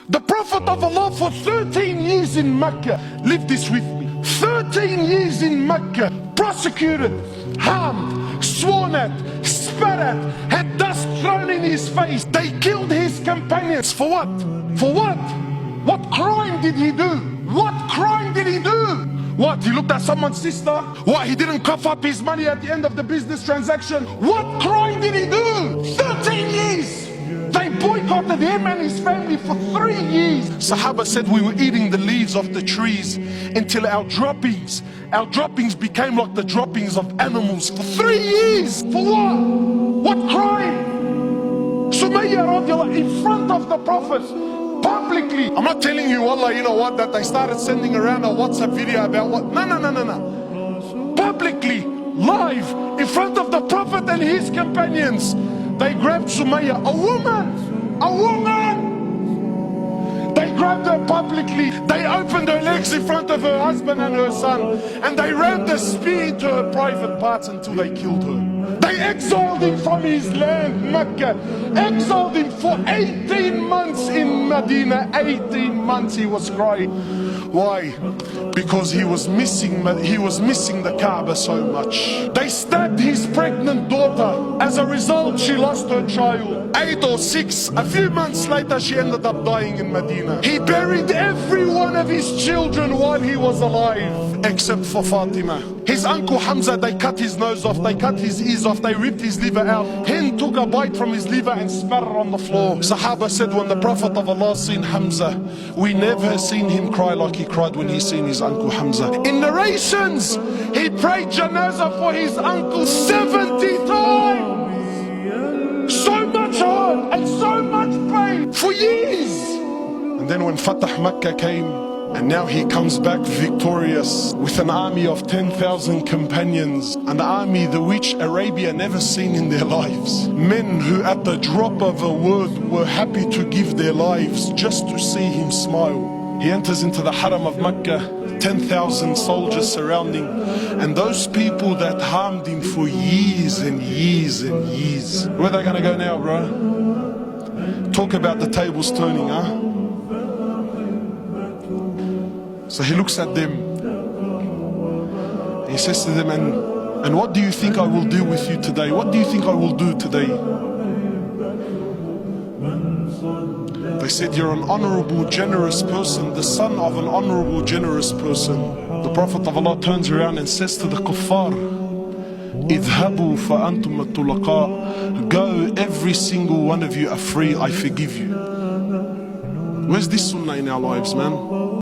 The Prophet of Allah for 13 years in Mecca, live this with me, 13 years in Mecca, prosecuted, harmed, sworn at, spat at, had dust thrown in his face. They killed his companions. For what? For what? What crime did he do? What crime did he do? What, he looked at someone's sister? What, he didn't cough up his money at the end of the business transaction? What crime did he do? 13 years! They boycotted him and his family for 3 years. Sahaba said we were eating the leaves of the trees until our droppings became like the droppings of animals for 3 years. For what? What crime? Sumayya radiallahu in front of the Prophet, publicly. I'm not telling you, Allah, you know what, that they started sending around a WhatsApp video about what. No. Publicly, live, in front of the Prophet and his companions. They grabbed Sumayya, a woman! They grabbed her publicly. They opened her legs in front of her husband and her son. And they rammed a spear into her private parts until they killed her. They exiled him from his land, Mecca. Exiled him for 18 months in Medina. 18 months he was crying. Why? Because he was missing the Kaaba so much. They stabbed his pregnant daughter. As a result, she lost her child. 8 or 6, a few months later, she ended up dying in Medina. He buried every one of his children while he was alive, except for Fatima. His uncle Hamza, they cut his nose off, they cut his ears off, they ripped his liver out. Hind took a bite from his liver and spat it on the floor. Sahaba said when the Prophet of Allah seen Hamza, we never seen him cry like he cried when he seen his uncle Hamza. In narrations, he prayed janazah for his uncle 70 times. So much hurt and so much pain for years. And then when Fatah Makkah came, and now he comes back victorious with an army of 10,000 companions, an army the which Arabia never seen in their lives. Men who at the drop of a word were happy to give their lives just to see him smile. He enters into the Haram of Mecca, 10,000 soldiers surrounding, and those people that harmed him for years and years and years. Where are they gonna go now, bro? Talk about the tables turning, huh? So he looks at them, he says to them, and what do you think I will do with you today? What do you think I will do today? They said, you're an honorable, generous person, the son of an honorable, generous person. The Prophet of Allah turns around and says to the kuffar, idhabu fa antum at-tulaqa. Go, every single one of you are free, I forgive you. Where's this sunnah in our lives, man?